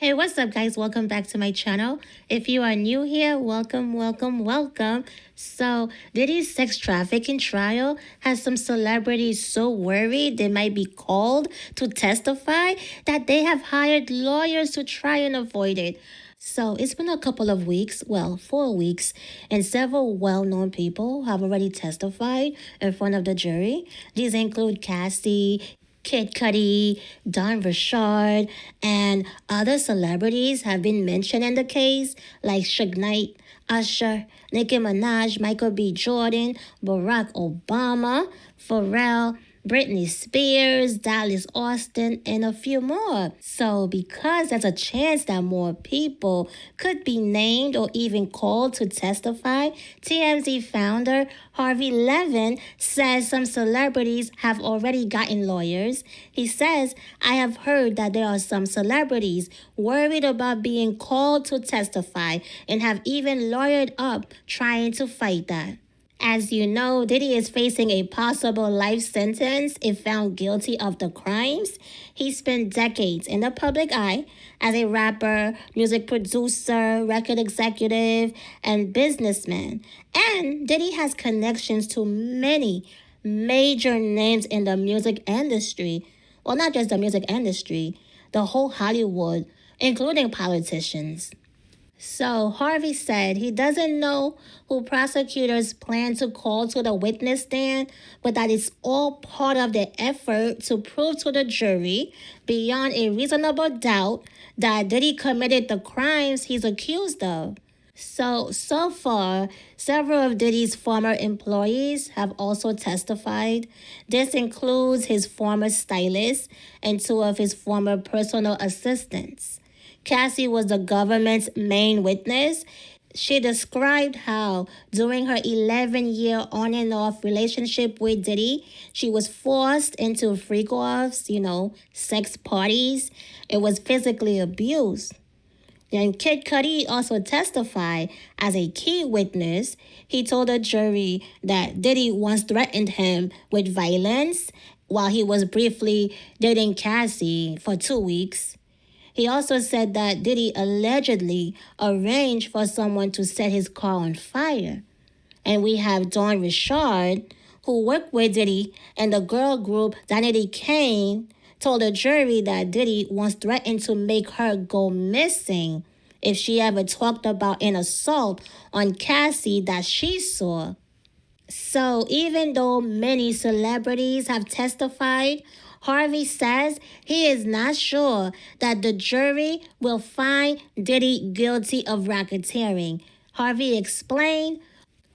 Hey, what's up, guys? Welcome back to my channel. If you are new here, welcome, welcome, welcome. So, Diddy's sex trafficking trial has some celebrities so worried they might be called to testify that they have hired lawyers to try and avoid it. So, it's been a couple of weeks, well, 4 weeks, and several well known people have already testified in front of the jury. These include Cassie, Kid Cudi, Don Richard, and other celebrities have been mentioned in the case, like Suge Knight, Usher, Nicki Minaj, Michael B. Jordan, Barack Obama, Pharrell, Britney Spears, Dallas Austin, and a few more. So, because there's a chance that more people could be named or even called to testify, TMZ founder Harvey Levin says some celebrities have already gotten lawyers. He says, I have heard that there are some celebrities worried about being called to testify and have even lawyered up trying to fight that. As you know, Diddy is facing a possible life sentence if found guilty of the crimes. He spent decades in the public eye as a rapper, music producer, record executive, and businessman. And Diddy has connections to many major names in the music industry. Well, not just the music industry, the whole Hollywood, including politicians. So Harvey said he doesn't know who prosecutors plan to call to the witness stand, but that it's all part of the effort to prove to the jury, beyond a reasonable doubt, that Diddy committed the crimes he's accused of. So far, several of Diddy's former employees have also testified. This includes his former stylist and two of his former personal assistants. Cassie was the government's main witness. She described how, during her 11-year on and off relationship with Diddy, she was forced into freak offs, sex parties, and was physically abused. Then Kid Cudi also testified as a key witness. He told the jury that Diddy once threatened him with violence while he was briefly dating Cassie for 2 weeks. He also said that Diddy allegedly arranged for someone to set his car on fire. And we have Don Richard, who worked with Diddy, and the girl group Danity Kane told the jury that Diddy once threatened to make her go missing if she ever talked about an assault on Cassie that she saw. So even though many celebrities have testified, Harvey says he is not sure that the jury will find Diddy guilty of racketeering. Harvey explained,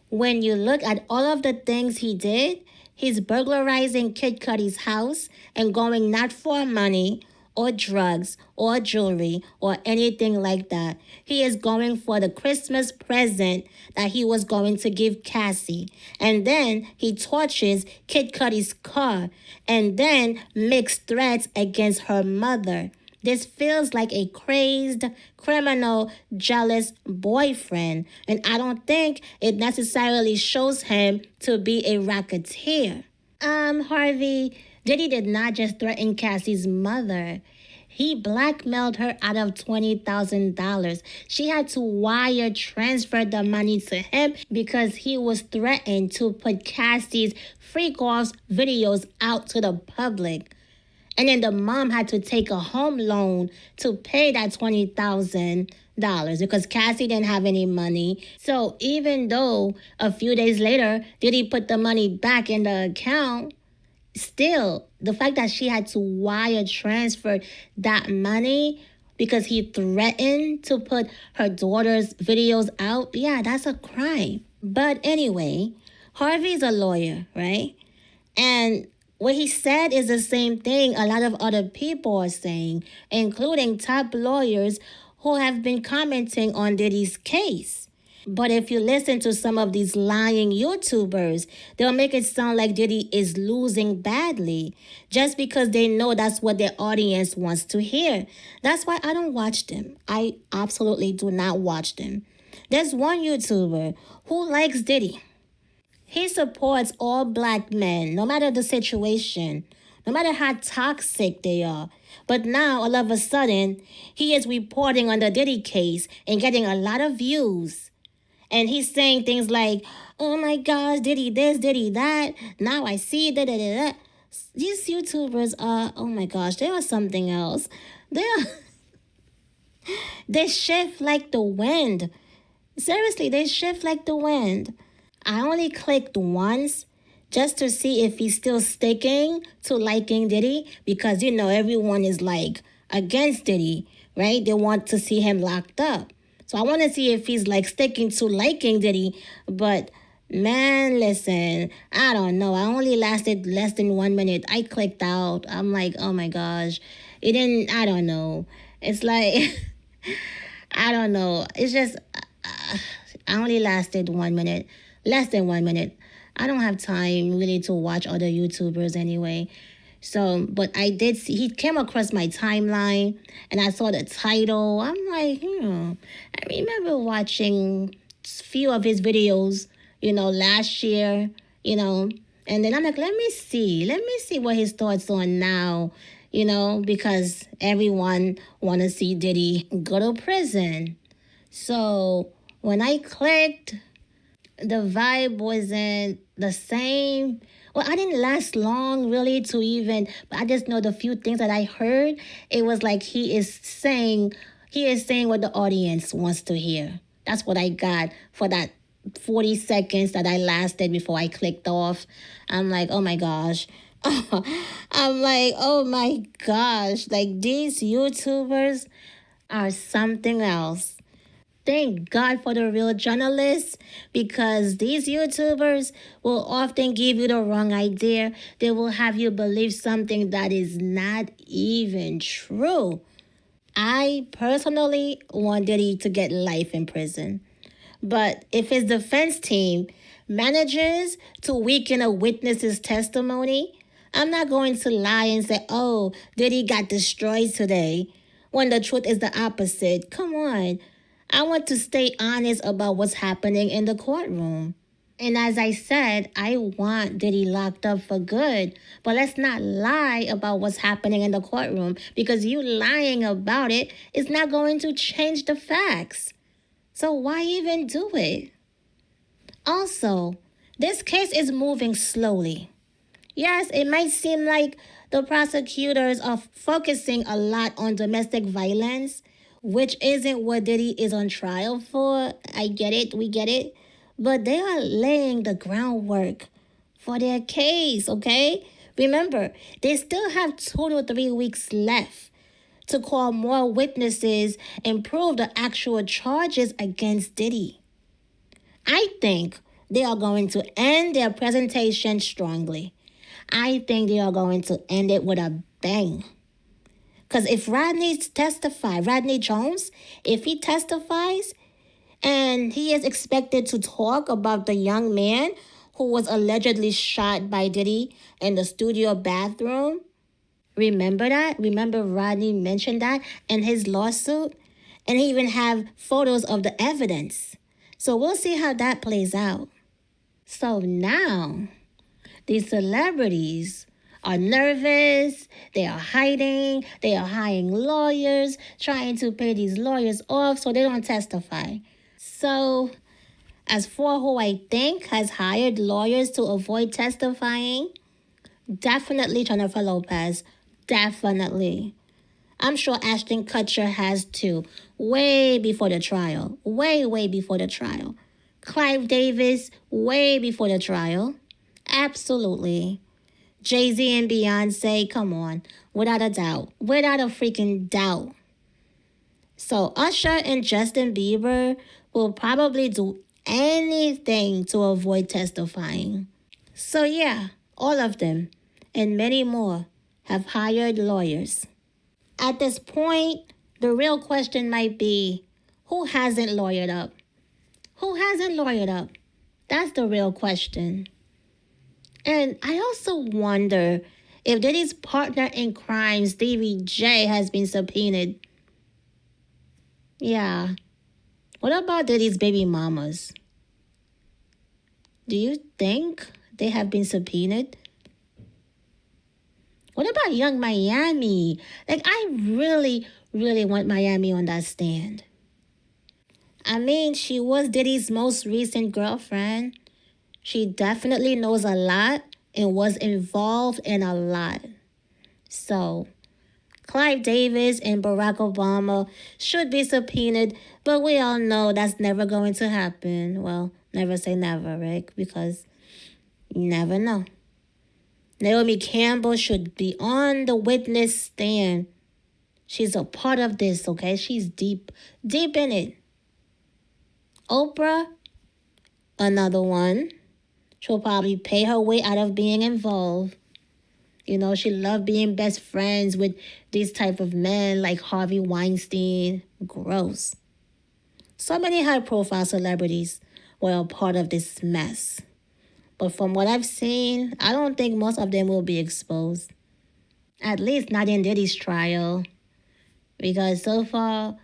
when you look at all of the things he did, he's burglarizing Kid Cudi's house and going not for money or drugs or jewelry or anything like that. He is going for the Christmas present that he was going to give Cassie. And then he torches Kid Cudi's car and then makes threats against her mother. This feels like a crazed, criminal, jealous boyfriend, and I don't think it necessarily shows him to be a racketeer. Harvey, Diddy did not just threaten Cassie's mother. He blackmailed her out of $20,000. She had to wire transfer the money to him because he was threatened to put Cassie's freak-offs videos out to the public. And then the mom had to take a home loan to pay that $20,000 because Cassie didn't have any money. So even though a few days later, Diddy put the money back in the account, still, the fact that she had to wire transfer that money because he threatened to put her daughter's videos out, yeah, that's a crime. But anyway, Harvey's a lawyer, right? And what he said is the same thing a lot of other people are saying, including top lawyers who have been commenting on Diddy's case. But if you listen to some of these lying YouTubers, they'll make it sound like Diddy is losing badly just because they know that's what their audience wants to hear. That's why I don't watch them. I absolutely do not watch them. There's one YouTuber who likes Diddy. He supports all black men, no matter the situation. no matter how toxic they are. But now, all of a sudden, he is reporting on the Diddy case and getting a lot of views. And he's saying things like, oh my gosh, Diddy this, Diddy that. Now I see da da da da. These YouTubers are, oh my gosh, they are something else. They shift like the wind. Seriously, they shift like the wind. I only clicked once just to see if he's still sticking to liking Diddy because, everyone is like against Diddy, right? They want to see him locked up. So I want to see if he's like sticking to liking Diddy. But man, listen, I don't know. I only lasted less than 1 minute. I clicked out. I'm like, oh my gosh. I don't know. It's like, I don't know. It's just, I only lasted 1 minute, less than 1 minute. I don't have time really to watch other YouTubers anyway. So, but I did see, he came across my timeline and I saw the title. I'm like, I remember watching a few of his videos, last year, and then I'm like, let me see what his thoughts on now, because everyone want to see Diddy go to prison. So when I clicked, the vibe wasn't the same. Well, I didn't last long really but I just know the few things that I heard, it was like he is saying what the audience wants to hear. That's what I got for that 40 seconds that I lasted before I clicked off. I'm like, oh my gosh. I'm like, oh my gosh. Like, these YouTubers are something else. Thank God for the real journalists because these YouTubers will often give you the wrong idea. They will have you believe something that is not even true. I personally want Diddy to get life in prison. But if his defense team manages to weaken a witness's testimony, I'm not going to lie and say, oh, Diddy got destroyed today, when the truth is the opposite. Come on. I want to stay honest about what's happening in the courtroom. And as I said, I want Diddy locked up for good. But let's not lie about what's happening in the courtroom because you lying about it is not going to change the facts. So why even do it? Also, this case is moving slowly. Yes, it might seem like the prosecutors are focusing a lot on domestic violence, which isn't what Diddy is on trial for. I get it, we get it. But they are laying the groundwork for their case, okay? Remember, they still have 2 to 3 weeks left to call more witnesses and prove the actual charges against Diddy. I think they are going to end their presentation strongly. I think they are going to end it with a bang. Because if Rodney Jones, if he testifies and he is expected to talk about the young man who was allegedly shot by Diddy in the studio bathroom, remember that? Remember Rodney mentioned that in his lawsuit? And he even have photos of the evidence. So we'll see how that plays out. So now, these celebrities are nervous, they are hiding, they are hiring lawyers, trying to pay these lawyers off so they don't testify. So, as for who I think has hired lawyers to avoid testifying, definitely Jennifer Lopez. Definitely. I'm sure Ashton Kutcher has too. Way before the trial. Way before the trial. Clive Davis, way before the trial. Absolutely. Jay-Z and Beyonce, come on. Without a doubt. Without a freaking doubt. So Usher and Justin Bieber will probably do anything to avoid testifying. So yeah, all of them and many more have hired lawyers. At this point, the real question might be, who hasn't lawyered up? Who hasn't lawyered up? That's the real question. And I also wonder if Diddy's partner in crime, Stevie J, has been subpoenaed. Yeah. What about Diddy's baby mamas? Do you think they have been subpoenaed? What about Young Miami? Like, I really, really want Miami on that stand. I mean, she was Diddy's most recent girlfriend. She definitely knows a lot and was involved in a lot. So, Clive Davis and Barack Obama should be subpoenaed, but we all know that's never going to happen. Well, never say never, right? Because you never know. Naomi Campbell should be on the witness stand. She's a part of this, okay? She's deep in it. Oprah, another one. She'll probably pay her way out of being involved. You know, she loved being best friends with these type of men like Harvey Weinstein. Gross. So many high-profile celebrities were a part of this mess. But from what I've seen, I don't think most of them will be exposed. At least not in Diddy's trial. Because so far,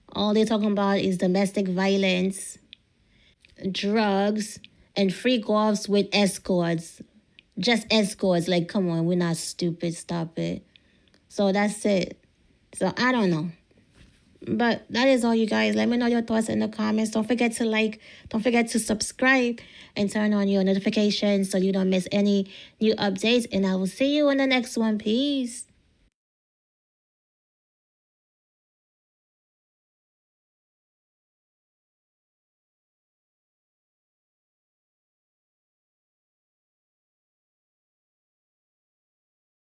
all they're talking about is domestic violence, drugs, and free golfs with escorts. Just escorts. Like, come on, we're not stupid. Stop it. So that's it. So I don't know. But that is all, you guys. Let me know your thoughts in the comments. Don't forget to like, don't forget to subscribe, and turn on your notifications so you don't miss any new updates. And I will see you in the next one. Peace.